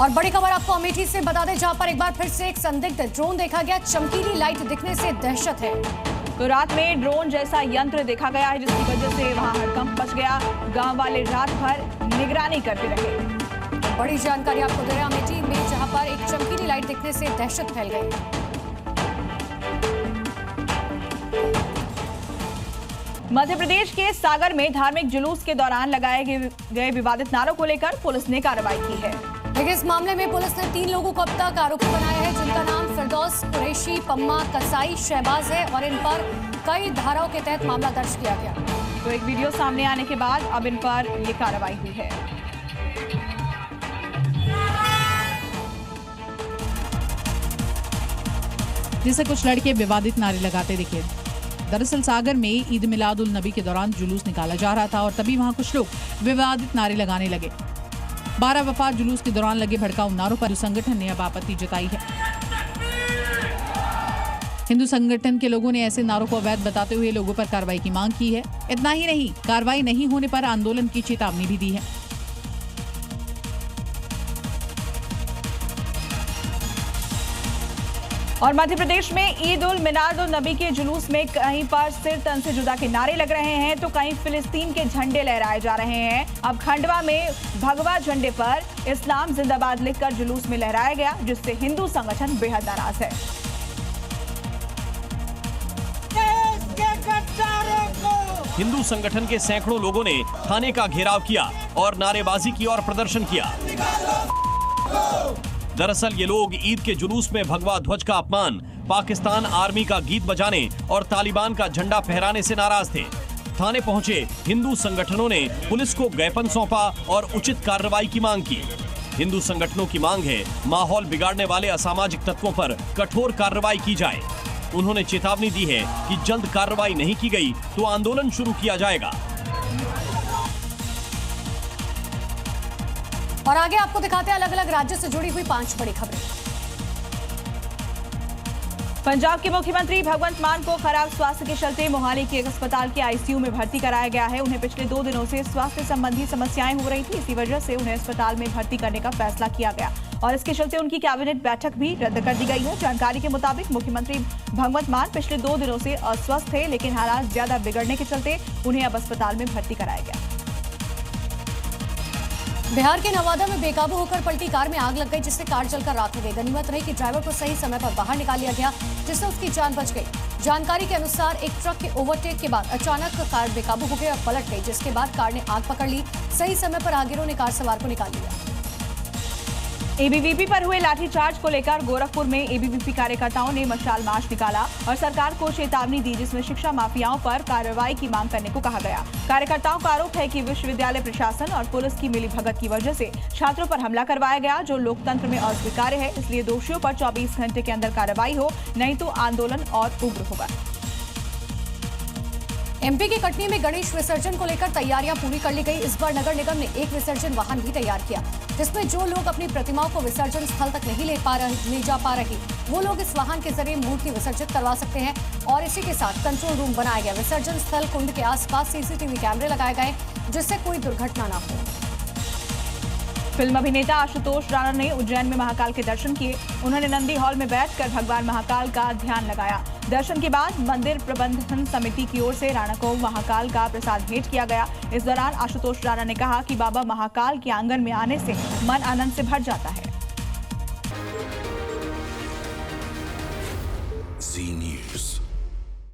और बड़ी खबर आपको अमेठी से बता दें, जहां पर एक बार फिर से एक संदिग्ध ड्रोन देखा गया। चमकीली लाइट दिखने से दहशत है। तो रात में ड्रोन जैसा यंत्र देखा गया है, जिसकी वजह से वहां हड़कंप मच गया। गांव वाले रात भर निगरानी करते रहे। बड़ी जानकारी आपको दे रहे हैं अमेठी में, जहां पर एक चमकीली लाइट दिखने से दहशत फैल गई। मध्य प्रदेश के सागर में धार्मिक जुलूस के दौरान लगाए गए विवादित नारों को लेकर पुलिस ने कार्रवाई की है। लेकिन इस मामले में पुलिस ने 3 लोगों को अब तक आरोपी बनाया है, जिनका नाम फिरदौस कुरैशी, पम्मा कसाई, शहबाज है और इन पर कई धाराओं के तहत मामला दर्ज किया गया। तो एक वीडियो सामने आने के बाद अब इन पर ये कार्रवाई हुई है। जिसे कुछ लड़के विवादित नारे लगाते दिखे। दरअसल सागर में ईद मिलाद उल नबी के दौरान जुलूस निकाला जा रहा था और तभी वहां कुछ लोग विवादित नारे लगाने लगे। 12 वफात जुलूस के दौरान लगे भड़काऊ नारों पर संगठन ने अब आपत्ति जताई है। हिंदू संगठन के लोगों ने ऐसे नारों को अवैध बताते हुए लोगों पर कार्रवाई की मांग की है। इतना ही नहीं, कार्रवाई नहीं होने पर आंदोलन की चेतावनी भी दी है। और मध्य प्रदेश में ईद उल मिलाद उल नबी के जुलूस में कहीं पर सिर तन से जुदा के नारे लग रहे हैं, तो कहीं फिलिस्तीन के झंडे लहराए जा रहे हैं। अब खंडवा में भगवा झंडे पर इस्लाम जिंदाबाद लिखकर जुलूस में लहराया गया, जिससे हिंदू संगठन बेहद नाराज है। हिंदू संगठन के सैकड़ों लोगों ने थाने का घेराव किया और नारेबाजी की और प्रदर्शन किया। दरअसल ये लोग ईद के जुलूस में भगवा ध्वज का अपमान, पाकिस्तान आर्मी का गीत बजाने और तालिबान का झंडा फहराने से नाराज थे। थाने पहुंचे हिंदू संगठनों ने पुलिस को ज्ञापन सौंपा और उचित कार्रवाई की मांग की। हिंदू संगठनों की मांग है, माहौल बिगाड़ने वाले असामाजिक तत्वों पर कठोर कार्रवाई की जाए। उन्होंने चेतावनी दी है कि जल्द कार्रवाई नहीं की गई तो आंदोलन शुरू किया जाएगा। और आगे आपको दिखाते हैं अलग अलग राज्यों से जुड़ी हुई 5 बड़ी खबरें। पंजाब के मुख्यमंत्री भगवंत मान को खराब स्वास्थ्य के चलते मोहाली के एक अस्पताल के आईसीयू में भर्ती कराया गया है। उन्हें पिछले 2 दिनों से स्वास्थ्य संबंधी समस्याएं हो रही थी। इसी वजह से उन्हें अस्पताल में भर्ती करने का फैसला किया गया और इसके चलते उनकी कैबिनेट बैठक भी रद्द कर दी गई है। जानकारी के मुताबिक मुख्यमंत्री भगवंत मान पिछले 2 दिनों से अस्वस्थ थे, लेकिन हालात ज्यादा बिगड़ने के चलते उन्हें अब अस्पताल में भर्ती कराया गया। बिहार के नवादा में बेकाबू होकर पलटी कार में आग लग गई, जिससे कार जलकर राख हो गई। गनीमत रही कि ड्राइवर को सही समय पर बाहर निकाल लिया गया, जिससे उसकी जान बच गई। जानकारी के अनुसार एक ट्रक के ओवरटेक के बाद अचानक कार बेकाबू हो गई और पलट गई, जिसके बाद कार ने आग पकड़ ली। सही समय पर राहगीरों ने कार सवार को निकाल लिया। एबीवीपी पर हुए लाठीचार्ज को लेकर गोरखपुर में एबीवीपी कार्यकर्ताओं ने मशाल मार्च निकाला और सरकार को चेतावनी दी, जिसमें शिक्षा माफियाओं पर कार्रवाई की मांग करने को कहा गया। कार्यकर्ताओं का आरोप है कि विश्वविद्यालय प्रशासन और पुलिस की मिलीभगत की वजह से छात्रों पर हमला करवाया गया, जो लोकतंत्र में अस्वीकार्य है। इसलिए दोषियों पर 24 घंटे के अंदर कार्रवाई हो, नहीं तो आंदोलन और उग्र होगा। एमपी के कटनी में गणेश विसर्जन को लेकर तैयारियां पूरी कर ली गई। इस बार नगर निगम ने एक विसर्जन वाहन भी तैयार किया, जिसमें जो लोग अपनी प्रतिमाओं को विसर्जन स्थल तक नहीं ले जा पा रहे, वो लोग इस वाहन के जरिए मूर्ति विसर्जित करवा सकते हैं। और इसी के साथ कंट्रोल रूम बनाया गया। विसर्जन स्थल कुंड के आसपास सीसीटीवी कैमरे लगाए गए, जिससे कोई दुर्घटना न हो। फिल्म अभिनेता आशुतोष राणा ने उज्जैन में महाकाल के दर्शन किए। उन्होंने नंदी हॉल में बैठकर भगवान महाकाल का ध्यान लगाया। दर्शन के बाद मंदिर प्रबंधन समिति की ओर से राणा को महाकाल का प्रसाद भेंट किया गया। इस दौरान आशुतोष राणा ने कहा कि बाबा महाकाल के आंगन में आने से मन आनंद से भर जाता है। Zee News.